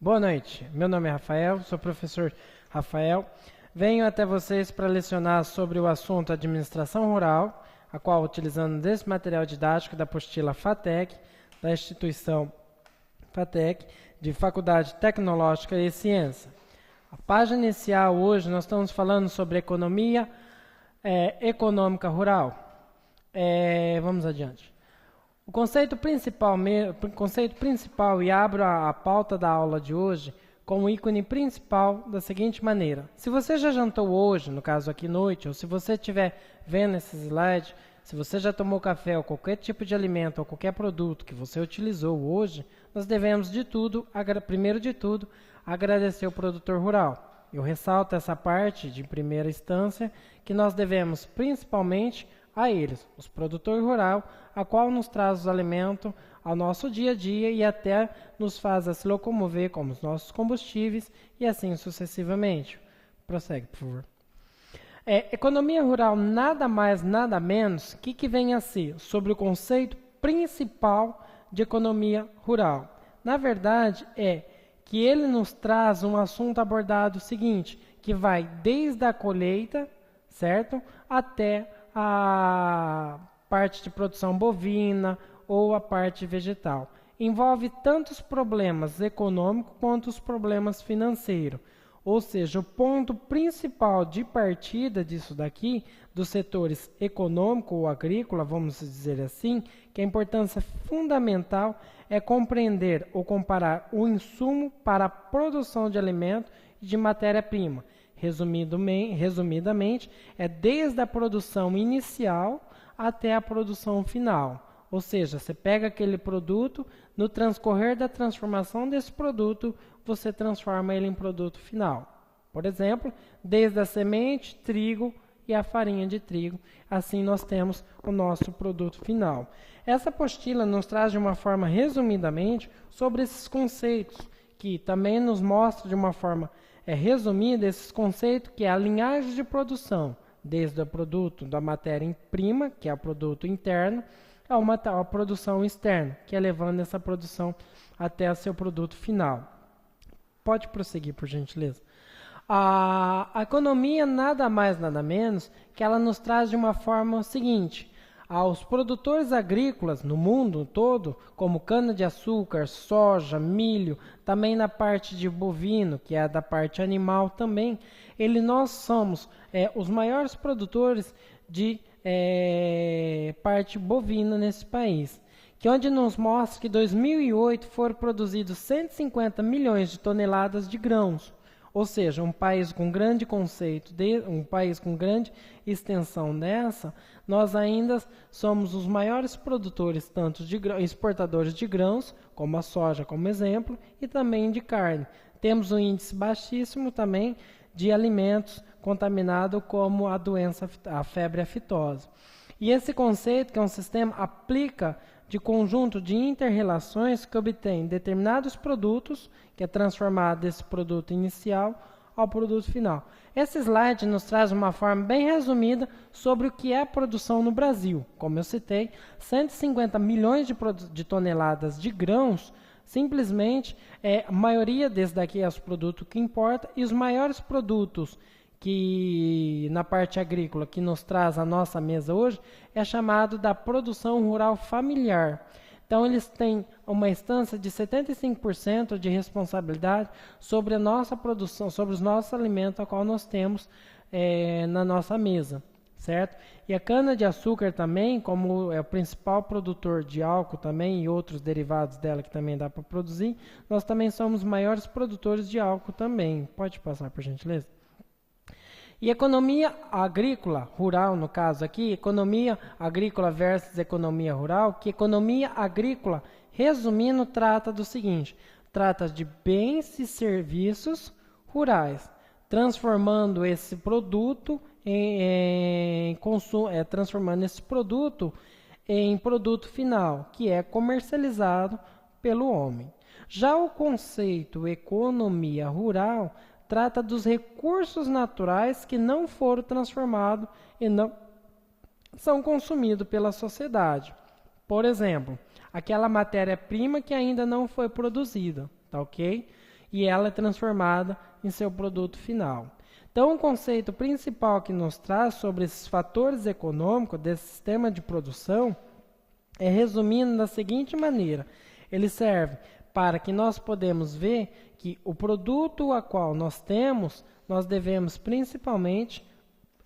Boa noite, meu nome é Rafael, sou professor Rafael. Venho até vocês para lecionar sobre o assunto Administração Rural, a qual utilizando desse material didático da apostila FATEC, da instituição FATEC, de Faculdade Tecnológica e Ciência. A página inicial hoje nós estamos falando sobre economia econômica rural. Vamos adiante. O conceito principal, e abro a pauta da aula de hoje com o ícone principal da seguinte maneira. Se você já jantou hoje, no caso aqui noite, ou se você estiver vendo esse slide, se você já tomou café ou qualquer tipo de alimento ou qualquer produto que você utilizou hoje, nós devemos primeiro de tudo, agradecer o produtor rural. Eu ressalto essa parte de primeira instância que nós devemos principalmente a eles, os produtores rurais, a qual nos traz os alimentos ao nosso dia a dia e até nos faz a se locomover como os nossos combustíveis e assim sucessivamente. Prossegue, por favor. Economia rural nada mais, nada menos que vem a ser sobre o conceito principal de economia rural. Na verdade, que ele nos traz um assunto abordado seguinte, que vai desde a colheita, certo, até a parte de produção bovina ou a parte vegetal. Envolve tanto os problemas econômicos quanto os problemas financeiros. Ou seja, o ponto principal de partida disso daqui, dos setores econômico ou agrícola, vamos dizer assim, que a importância fundamental é compreender ou comparar o insumo para a produção de alimento e de matéria-prima. Resumidamente, é desde a produção inicial até a produção final. Ou seja, você pega aquele produto, no transcorrer da transformação desse produto, você transforma ele em produto final. Por exemplo, desde a semente, trigo e a farinha de trigo. Assim nós temos o nosso produto final. Essa apostila nos traz de uma forma resumidamente sobre esses conceitos, que também nos mostra de uma forma resumida esses conceitos, que é a linhagem de produção, desde o produto da matéria-prima, que é o produto interno, a produção externa, que é levando essa produção até o seu produto final. Pode prosseguir, por gentileza. A economia nada mais, nada menos, que ela nos traz de uma forma seguinte: aos produtores agrícolas no mundo todo, como cana-de-açúcar, soja, milho, também na parte de bovino, que é da parte animal também, nós somos os maiores produtores de parte bovina nesse país. Que onde nos mostra que em 2008 foram produzidos 150 milhões de toneladas de grãos. Ou seja, um país com grande conceito, um país com grande extensão dessa, nós ainda somos os maiores produtores, tanto de exportadores de grãos, como a soja como exemplo, e também de carne. Temos um índice baixíssimo também de alimentos contaminados, como a febre aftosa. E esse conceito, que é um sistema, aplica de conjunto de inter-relações que obtém determinados produtos, que é transformado desse produto inicial ao produto final. Esse slide nos traz uma forma bem resumida sobre o que é a produção no Brasil. Como eu citei, 150 milhões de toneladas de grãos, simplesmente, a maioria desses daqui é os produtos que importa, e os maiores produtos que na parte agrícola que nos traz a nossa mesa hoje é chamado da produção rural familiar. Então eles têm uma instância de 75% de responsabilidade sobre a nossa produção, sobre os nossos alimentos a qual nós temos na nossa mesa, certo? E a cana-de-açúcar também, como é o principal produtor de álcool também e outros derivados dela que também dá para produzir, nós também somos os maiores produtores de álcool também. Pode passar, por gentileza? E economia agrícola, rural no caso aqui, economia agrícola versus economia rural, que economia agrícola, resumindo, trata do seguinte: trata de bens e serviços rurais, transformando esse produto transformando esse produto em produto final, que é comercializado pelo homem. Já o conceito economia rural trata dos recursos naturais que não foram transformados e não são consumidos pela sociedade. Por exemplo, aquela matéria-prima que ainda não foi produzida, tá ok? e ela é transformada em seu produto final. Então, o conceito principal que nos traz sobre esses fatores econômicos desse sistema de produção é resumindo da seguinte maneira: ele serve para que nós podemos ver que o produto a qual nós temos, nós devemos principalmente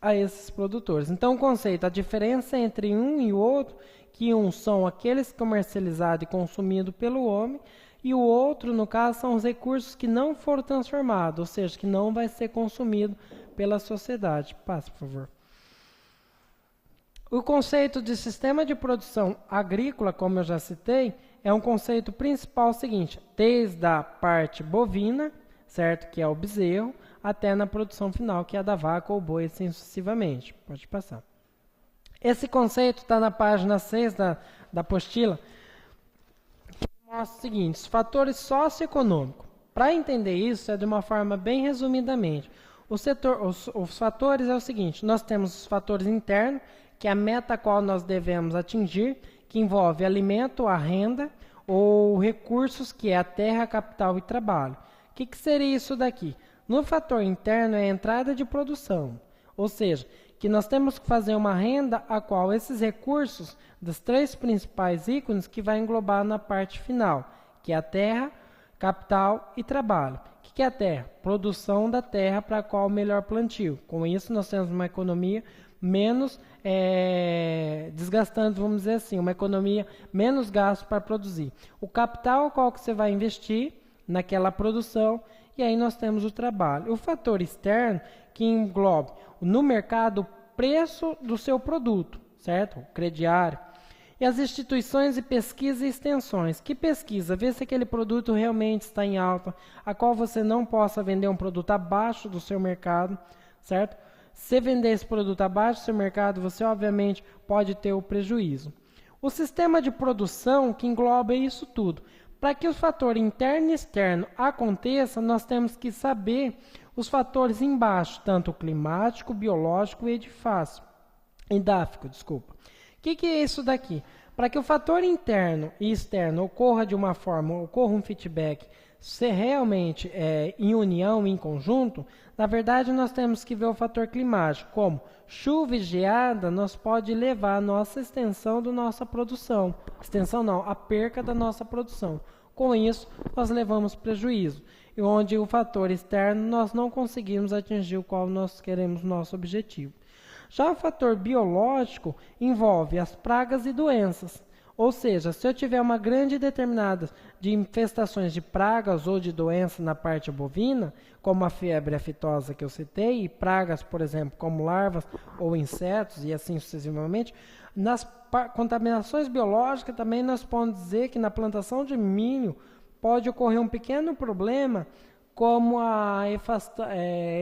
a esses produtores. Então, o conceito, a diferença entre um e o outro, que uns são aqueles comercializados e consumidos pelo homem, e o outro, no caso, são os recursos que não foram transformados, ou seja, que não vai ser consumido pela sociedade. Passe, por favor. O conceito de sistema de produção agrícola, como eu já citei, é um conceito principal seguinte, desde a parte bovina, certo, que é o bezerro, até na produção final, que é a da vaca ou boi, assim sucessivamente. Pode passar. Esse conceito está na página 6 da apostila, que mostra o seguinte, os fatores socioeconômicos. Para entender isso, é de uma forma bem resumidamente. Os fatores é o seguinte, nós temos os fatores internos, que é a meta a qual nós devemos atingir, que envolve alimento, a renda, ou recursos, que é a terra, capital e trabalho. O que seria isso daqui? No fator interno é a entrada de produção, ou seja, que nós temos que fazer uma renda a qual esses recursos, dos três principais ícones, que vai englobar na parte final, que é a terra, capital e trabalho. O que é a terra? Produção da terra para qual o melhor plantio. Com isso nós temos uma economia menos desgastante, vamos dizer assim, uma economia menos gasto para produzir. O capital, qual que você vai investir naquela produção, e aí nós temos o trabalho. O fator externo, que engloba no mercado o preço do seu produto, certo? O crediário. E as instituições de pesquisa e extensões. Que pesquisa? Vê se aquele produto realmente está em alta, a qual você não possa vender um produto abaixo do seu mercado, certo? Se vender esse produto abaixo do seu mercado, você obviamente pode ter o prejuízo. O sistema de produção que engloba isso tudo. Para que o fator interno e externo aconteça, nós temos que saber os fatores embaixo, tanto o climático, biológico e edáfico. O que é isso daqui? Para que o fator interno e externo ocorra de uma forma, ocorra um feedback, se realmente em união, em conjunto, na verdade nós temos que ver o fator climático, como chuva e geada, nós pode levar a nossa extensão da nossa produção. Extensão não, a perca da nossa produção. Com isso, nós levamos prejuízo. E onde o fator externo nós não conseguimos atingir o qual nós queremos nosso objetivo. Já o fator biológico envolve as pragas e doenças. Ou seja, se eu tiver uma grande determinada de infestações de pragas ou de doenças na parte bovina, como a febre aftosa que eu citei, e pragas, por exemplo, como larvas ou insetos e assim sucessivamente, nas contaminações biológicas também nós podemos dizer que na plantação de milho pode ocorrer um pequeno problema, como a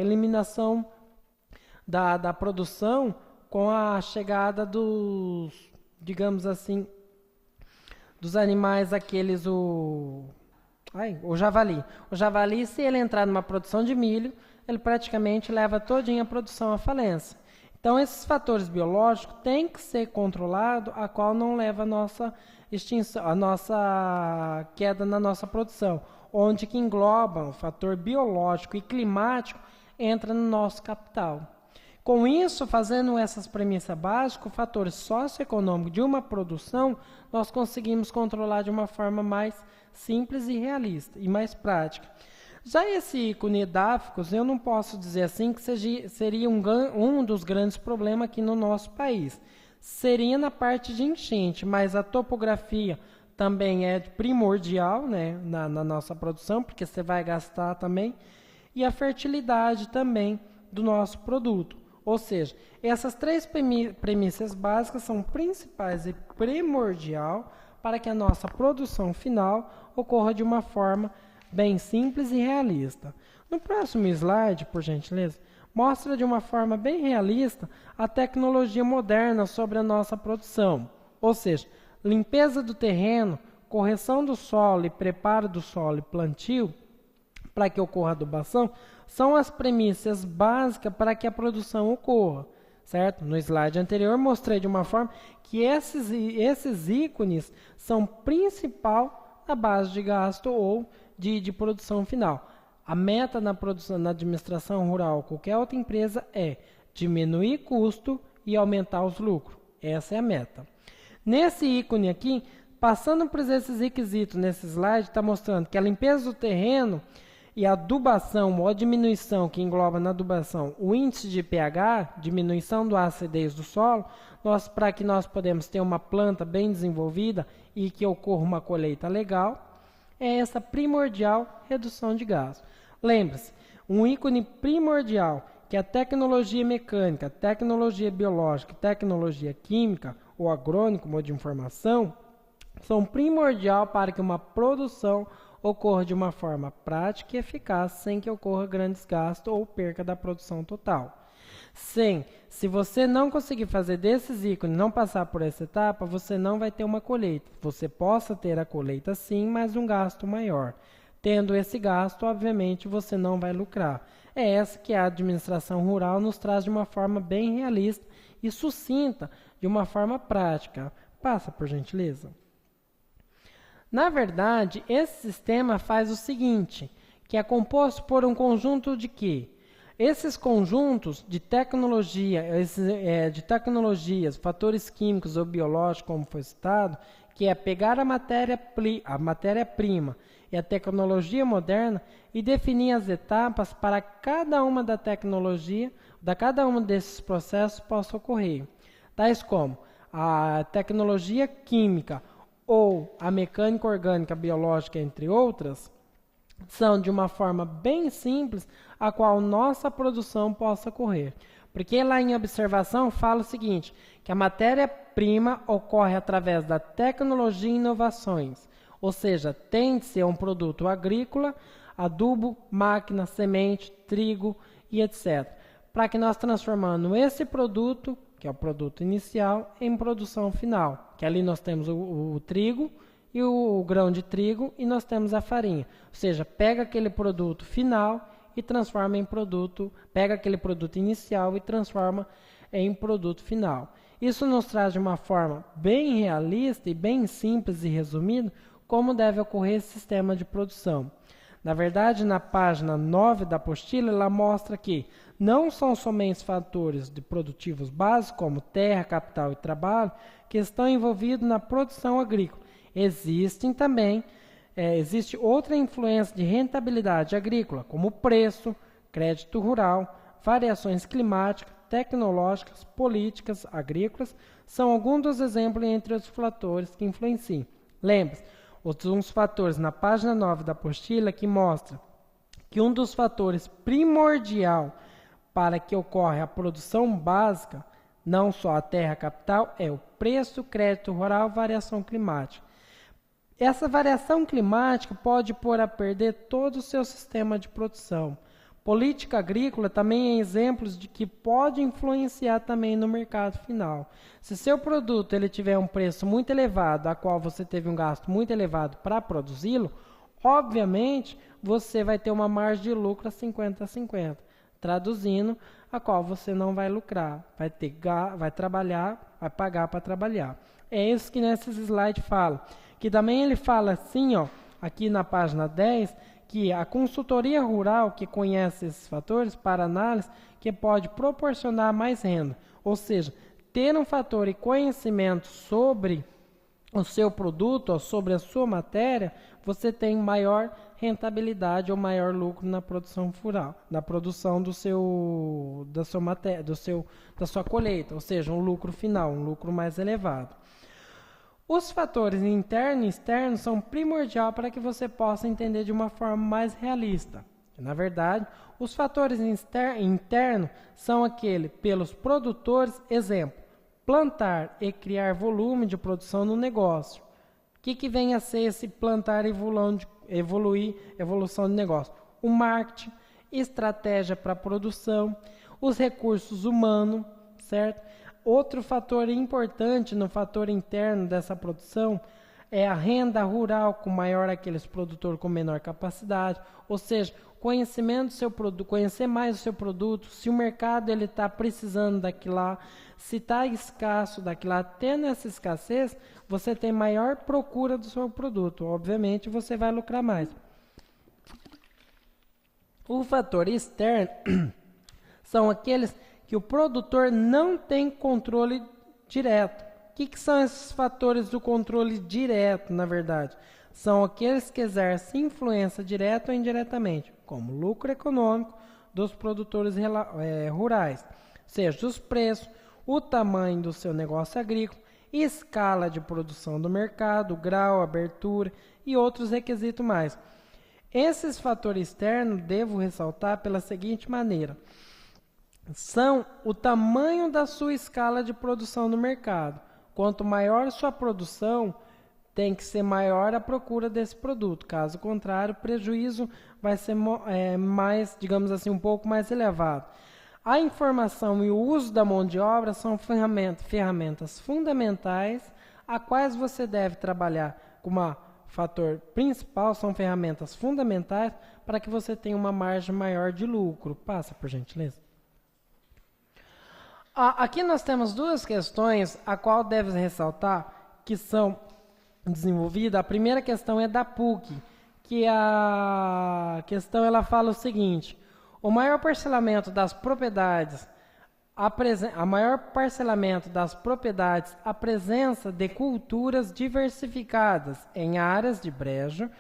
eliminação da produção com a chegada dos, digamos assim, dos animais aqueles, o javali. O javali, se ele entrar numa produção de milho, ele praticamente leva todinha a produção à falência. Então, esses fatores biológicos têm que ser controlados, a qual não leva a nossa extinção, a nossa queda na nossa produção, onde que engloba o fator biológico e climático, entra no nosso capital. Com isso, fazendo essas premissas básicas, o fator socioeconômico de uma produção, nós conseguimos controlar de uma forma mais simples e realista e mais prática. Já esse ícone edáficos, eu não posso dizer assim que seria um dos grandes problemas aqui no nosso país. Seria na parte de enchente, mas a topografia também é primordial, né, na nossa produção, porque você vai gastar também, e a fertilidade também do nosso produto. Ou seja, essas três premissas básicas são principais e primordial para que a nossa produção final ocorra de uma forma bem simples e realista. No próximo slide, por gentileza, mostra de uma forma bem realista a tecnologia moderna sobre a nossa produção. Ou seja, limpeza do terreno, correção do solo e preparo do solo e plantio, para que ocorra adubação, são as premissas básicas para que a produção ocorra, certo? No slide anterior mostrei de uma forma que esses ícones são principal na base de gasto ou de produção final. A meta na produção, na administração rural, qualquer outra empresa é diminuir custo e aumentar os lucros. Essa é a meta. Nesse ícone aqui, passando por esses requisitos nesse slide, está mostrando que a limpeza do terreno e a adubação ou a diminuição que engloba na adubação o índice de pH, diminuição da acidez do solo, para que nós podemos ter uma planta bem desenvolvida e que ocorra uma colheita legal, é essa primordial redução de gasto. Lembre-se, um ícone primordial que a tecnologia mecânica, tecnologia biológica, tecnologia química ou agrônico, modo de informação, são primordial para que uma produção ocorra de uma forma prática e eficaz, sem que ocorra grandes gastos ou perca da produção total. Se você não conseguir fazer desses ícones, não passar por essa etapa, você não vai ter uma colheita. Você possa ter a colheita sim, mas um gasto maior. Tendo esse gasto, obviamente, você não vai lucrar. É essa que a administração rural nos traz de uma forma bem realista e sucinta, de uma forma prática. Passa, por gentileza. Na verdade, esse sistema faz o seguinte, que é composto por um conjunto de quê? Esses conjuntos de tecnologia, de tecnologias, fatores químicos ou biológicos, como foi citado, que é pegar a matéria-prima e a tecnologia moderna e definir as etapas para cada uma da tecnologia, cada um desses processos possa ocorrer. Tais como a tecnologia química ou a mecânica orgânica biológica, entre outras, são de uma forma bem simples a qual nossa produção possa ocorrer. Porque lá em observação fala o seguinte, que a matéria-prima ocorre através da tecnologia e inovações, ou seja, tem de ser um produto agrícola, adubo, máquina, semente, trigo e etc. Para que nós transformando esse produto, que é o produto inicial, em produção final, que ali nós temos o trigo e o grão de trigo e nós temos a farinha. Ou seja, pega aquele produto final e transforma em produto, pega aquele produto inicial e transforma em produto final. Isso nos traz de uma forma bem realista e bem simples e resumida como deve ocorrer esse sistema de produção. Na verdade, na página 9 da apostila, ela mostra que não são somente fatores de produtivos básicos, como terra, capital e trabalho, que estão envolvidos na produção agrícola. Existe outra influência de rentabilidade agrícola, como preço, crédito rural, variações climáticas, tecnológicas, políticas agrícolas, são alguns dos exemplos entre os fatores que influenciam. Lembre-se, uns fatores na página 9 da apostila que mostra que um dos fatores primordial para que ocorra a produção básica, não só a terra capital, é o preço, crédito rural, variação climática. Essa variação climática pode pôr a perder todo o seu sistema de produção. Política agrícola também é exemplos de que pode influenciar também no mercado final. Se seu produto ele tiver um preço muito elevado, a qual você teve um gasto muito elevado para produzi-lo, obviamente você vai ter uma margem de lucro a 50-50. Traduzindo, a qual você não vai lucrar, vai trabalhar, vai pagar para trabalhar. É isso que nesse slide fala. Que também ele fala assim, ó, aqui na página 10, que a consultoria rural que conhece esses fatores para análise que pode proporcionar mais renda. Ou seja, ter um fator e conhecimento sobre o seu produto ou sobre a sua matéria, você tem maior rentabilidade ou maior lucro na produção rural, na produção da sua colheita, ou seja, um lucro final, um lucro mais elevado. Os fatores interno e externo são primordiais para que você possa entender de uma forma mais realista. Na verdade, os fatores internos são aquele pelos produtores, exemplo, plantar e criar volume de produção no negócio. O que vem a ser esse plantar e evolução do negócio? O marketing, estratégia para a produção, os recursos humanos, certo? Outro fator importante no fator interno dessa produção é a renda rural, com maior aqueles produtores com menor capacidade, ou seja, conhecimento do seu produto, conhecer mais o seu produto, se o mercado ele está precisando daquilo lá, se está escasso daquilo lá, tendo essa escassez, você tem maior procura do seu produto, obviamente você vai lucrar mais. O fator externo são aqueles que o produtor não tem controle direto. O que são esses fatores do controle direto, na verdade? São aqueles que exercem influência direta ou indiretamente, como o lucro econômico dos produtores rurais, seja os preços, o tamanho do seu negócio agrícola, escala de produção do mercado, grau, abertura e outros requisitos mais. Esses fatores externos devo ressaltar pela seguinte maneira: são o tamanho da sua escala de produção no mercado. Quanto maior sua produção, tem que ser maior a procura desse produto. Caso contrário, o prejuízo vai ser mais, digamos assim, um pouco mais elevado. A informação e o uso da mão de obra são ferramentas fundamentais a quais você deve trabalhar como fator principal, são ferramentas fundamentais para que você tenha uma margem maior de lucro. Passa, por gentileza. Aqui nós temos duas questões a qual deve ressaltar que são desenvolvidas. A primeira questão é da PUC, que a questão ela fala o seguinte: o maior parcelamento das propriedades, a presença de culturas diversificadas em áreas de brejo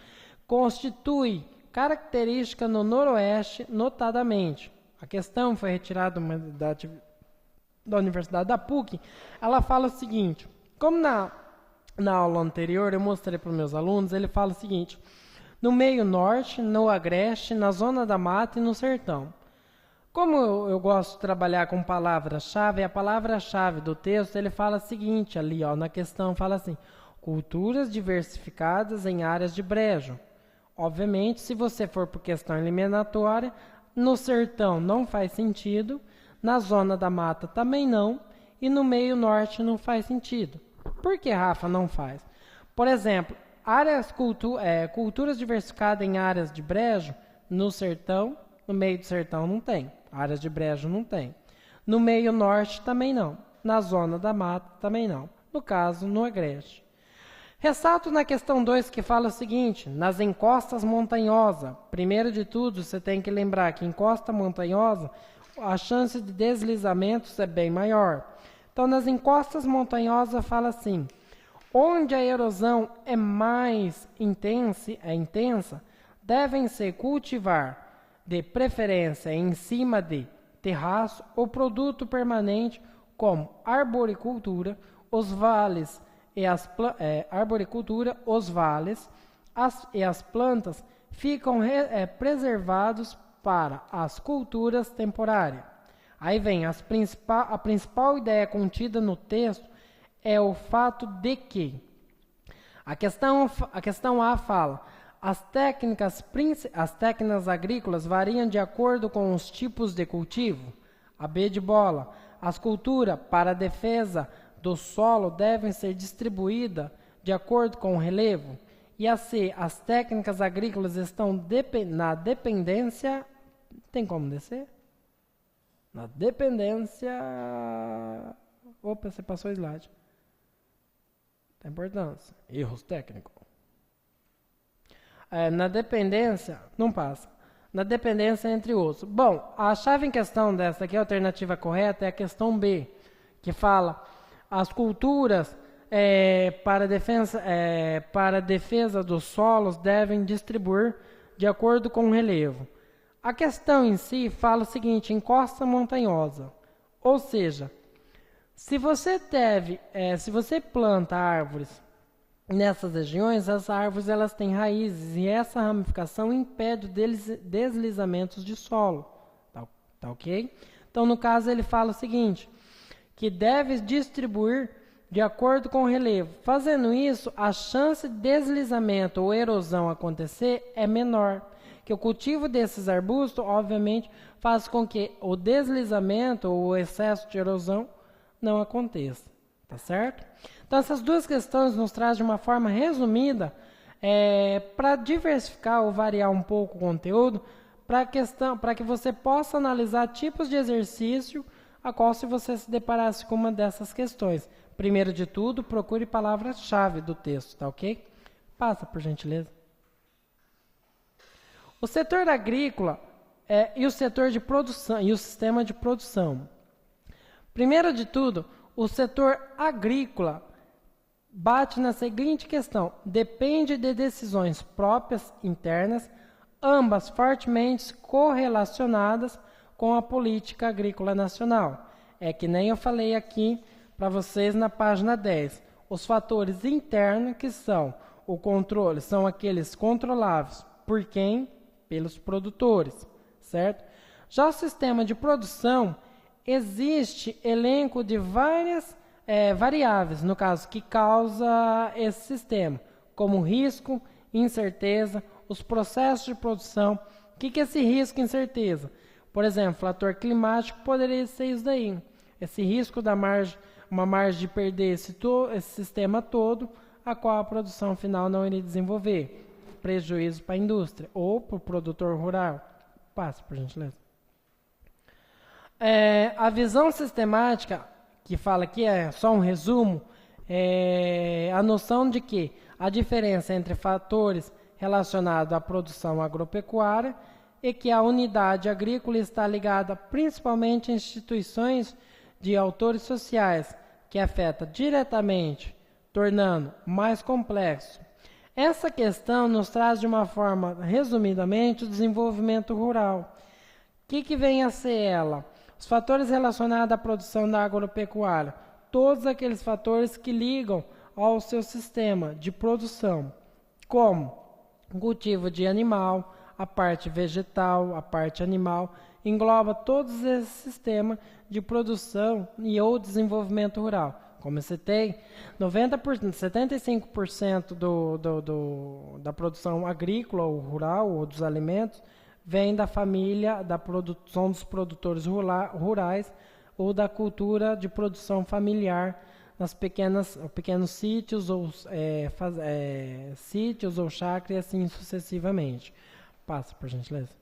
constitui característica no Noroeste, notadamente. A questão foi retirada da Universidade da PUC. Ela fala o seguinte: como na aula anterior eu mostrei para os meus alunos, ele fala o seguinte: no meio norte, no agreste, na zona da mata e no sertão. Como eu gosto de trabalhar com palavra-chave, a palavra-chave do texto, ele fala o seguinte, ali na questão, fala assim: culturas diversificadas em áreas de brejo. Obviamente, se você for por questão eliminatória, no sertão não faz sentido, na zona da mata também não, e no meio norte não faz sentido. Por que, Rafa, não faz? Por exemplo, culturas diversificadas em áreas de brejo, no sertão, no meio do sertão não tem. Áreas de brejo não tem. No meio norte também não. Na zona da mata também não. No caso, no agreste. Ressalto na questão 2 que fala o seguinte: nas encostas montanhosas. Primeiro de tudo, você tem que lembrar que encosta montanhosa, a chance de deslizamentos é bem maior. Então, nas encostas montanhosas fala assim: onde a erosão é mais intensa, devem se cultivar, de preferência em cima de terraço ou produto permanente, como arboricultura, os vales e as plantas ficam preservados para as culturas temporárias. Aí vem a principal ideia contida no texto é o fato de que a questão A fala: as técnicas agrícolas variam de acordo com os tipos de cultivo. A B de bola: as culturas para a defesa do solo devem ser distribuídas de acordo com o relevo. E a C: as técnicas agrícolas estão na dependência... Tem como descer? Na dependência... Opa, você passou o slide. Tem importância. Erros técnicos. Na dependência, não passa. Na dependência entre outros. Bom, a chave em questão dessa aqui, a alternativa correta, é a questão B, que fala: as culturas para a defesa dos solos devem distribuir de acordo com o relevo. A questão em si fala o seguinte: encosta montanhosa. Ou seja, se você planta árvores nessas regiões, as árvores elas têm raízes e essa ramificação impede deslizamentos de solo. Tá ok? Então, no caso, ele fala o seguinte: que deve distribuir de acordo com o relevo. Fazendo isso, a chance de deslizamento ou erosão acontecer é menor. Que o cultivo desses arbustos, obviamente, faz com que o deslizamento ou o excesso de erosão não aconteça. Tá certo? Então, essas duas questões nos trazem de uma forma resumida para diversificar ou variar um pouco o conteúdo, para que você possa analisar tipos de exercício a qual, se você se deparasse com uma dessas questões. Primeiro de tudo, procure palavras-chave do texto, tá ok? Passa, por gentileza. O setor agrícola E o setor de produção e o sistema de produção. Primeiro de tudo, o setor agrícola bate na seguinte questão: depende de decisões próprias internas, ambas fortemente correlacionadas com a política agrícola nacional. É que nem eu falei aqui para vocês na página 10. Os fatores internos, que são o controle, são aqueles controláveis por quem? Pelos produtores, certo? Já o sistema de produção, existe elenco de várias variáveis, no caso, que causa esse sistema, como risco, incerteza, os processos de produção. O que é esse risco e incerteza? Por exemplo, fator climático poderia ser isso daí. Esse risco da margem, uma margem de perder esse sistema todo, a qual a produção final não iria desenvolver. Prejuízo para a indústria ou para o produtor rural. Passa, por gentileza. A visão sistemática, que fala aqui, é só um resumo, é a noção de que a diferença entre fatores relacionados à produção agropecuária e que a unidade agrícola está ligada principalmente a instituições de autores sociais, que afeta diretamente, tornando mais complexo. Essa questão nos traz de uma forma, resumidamente, o desenvolvimento rural. O que vem a ser ela? Os fatores relacionados à produção da agropecuária, todos aqueles fatores que ligam ao seu sistema de produção, como o cultivo de animal, a parte vegetal, a parte animal, engloba todos esses sistemas de produção e ou desenvolvimento rural. Como eu citei, 75% da produção agrícola ou rural ou dos alimentos vem da família, da produção dos produtores rurais ou da cultura de produção familiar nas pequenos sítios ou sítios ou chácaras e assim sucessivamente. Passa, por gentileza.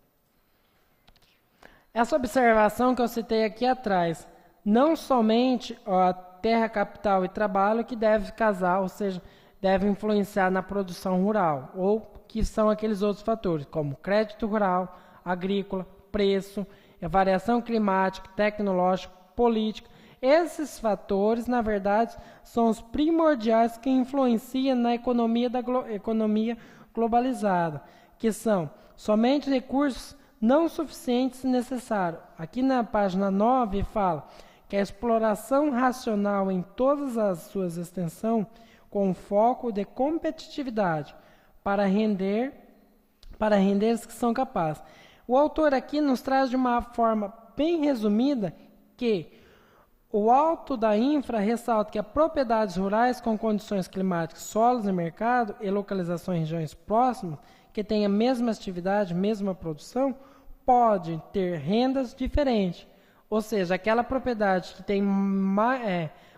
Essa observação que eu citei aqui atrás, não somente a terra, capital e trabalho que deve casar, ou seja, deve influenciar na produção rural, ou que são aqueles outros fatores, como crédito rural, agrícola, preço, variação climática, tecnológica, política. Esses fatores, na verdade, são os primordiais que influenciam na economia economia globalizada, que são somente recursos não suficientes e necessários. Aqui na página 9 fala que a exploração racional em todas as suas extensões, com foco de competitividade, para render os que são capazes. O autor aqui nos traz de uma forma bem resumida que o alto da infra ressalta que as propriedades rurais com condições climáticas, solos e mercado e localização em regiões próximas, que têm a mesma atividade, mesma produção, pode ter rendas diferentes. Ou seja, aquela propriedade que tem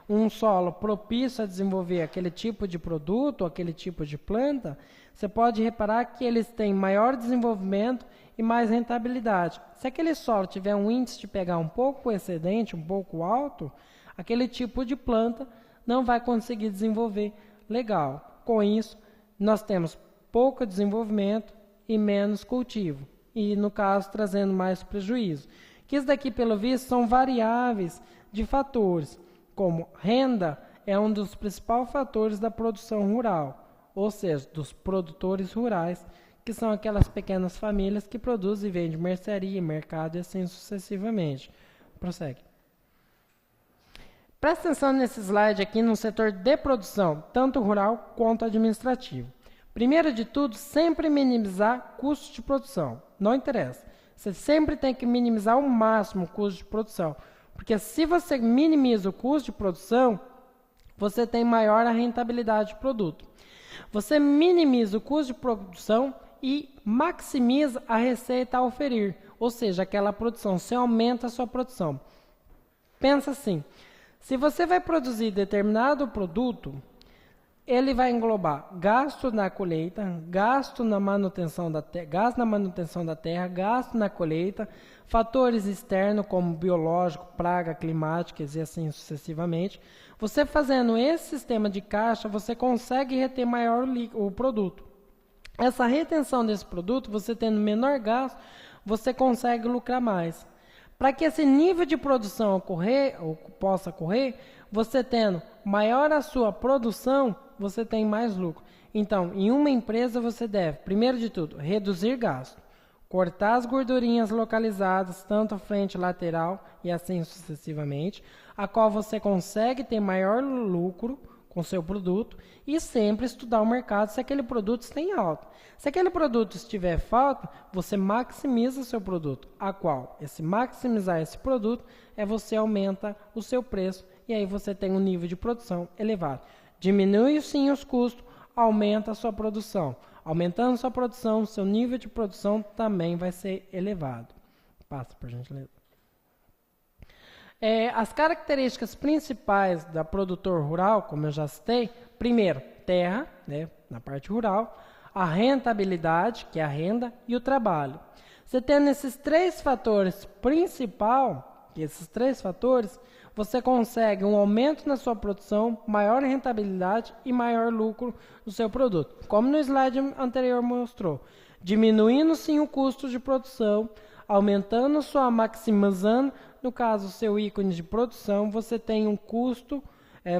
um solo propício a desenvolver aquele tipo de produto, aquele tipo de planta, você pode reparar que eles têm maior desenvolvimento e mais rentabilidade. Se aquele solo tiver um índice de pegar um pouco excedente, um pouco alto, aquele tipo de planta não vai conseguir desenvolver legal. Com isso, nós temos pouco desenvolvimento e menos cultivo. E, no caso, trazendo mais prejuízo. Que isso daqui, pelo visto, são variáveis de fatores, como renda é um dos principais fatores da produção rural, ou seja, dos produtores rurais, que são aquelas pequenas famílias que produzem e vendem mercearia, mercado e assim sucessivamente. Prossegue. Presta atenção nesse slide aqui no setor de produção, tanto rural quanto administrativo. Primeiro de tudo, sempre minimizar custo de produção. Não interessa. Você sempre tem que minimizar ao máximo o custo de produção. Porque se você minimiza o custo de produção, você tem maior a rentabilidade do produto. Você minimiza o custo de produção e maximiza a receita a oferir. Ou seja, aquela produção, você aumenta a sua produção. Pensa assim, se você vai produzir determinado produto, ele vai englobar gasto na colheita, gasto na manutenção da terra, gasto na colheita, fatores externos como biológico, praga, climáticas e assim sucessivamente. Você fazendo esse sistema de caixa, você consegue reter maior o produto. Essa retenção desse produto, você tendo menor gasto, você consegue lucrar mais. Para que esse nível de produção possa ocorrer, você tendo maior a sua produção, você tem mais lucro. Então, em uma empresa você deve, primeiro de tudo, reduzir gasto, cortar as gordurinhas localizadas, tanto à frente e lateral, e assim sucessivamente, a qual você consegue ter maior lucro com seu produto e sempre estudar o mercado se aquele produto está em alta. Se aquele produto estiver falta, você maximiza seu produto, a qual esse maximizar esse produto é você aumenta o seu preço e aí você tem um nível de produção elevado. Diminui sim os custos, aumenta a sua produção. Aumentando sua produção, seu nível de produção também vai ser elevado. Passa, por gentileza. As características principais da produtor rural, como eu já citei, primeiro, terra, né, na parte rural, a rentabilidade, que é a renda, e o trabalho. Você tendo esses três fatores você consegue um aumento na sua produção, maior rentabilidade e maior lucro no seu produto. Como no slide anterior mostrou, diminuindo sim o custo de produção, aumentando maximizando, no caso, o seu ícone de produção, você tem um custo,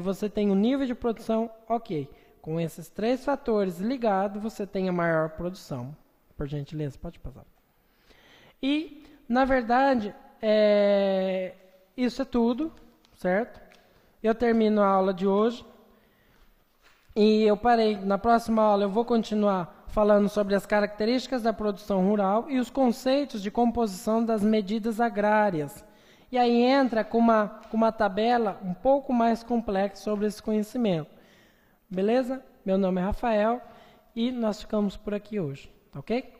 você tem um nível de produção, ok. Com esses três fatores ligados, você tem a maior produção. Por gentileza, pode passar. E, na verdade, isso é tudo, certo? Eu termino a aula de hoje. E eu parei, na próxima aula eu vou continuar falando sobre as características da produção rural e os conceitos de composição das medidas agrárias. E aí entra com uma tabela um pouco mais complexa sobre esse conhecimento. Beleza? Meu nome é Rafael e nós ficamos por aqui hoje, ok?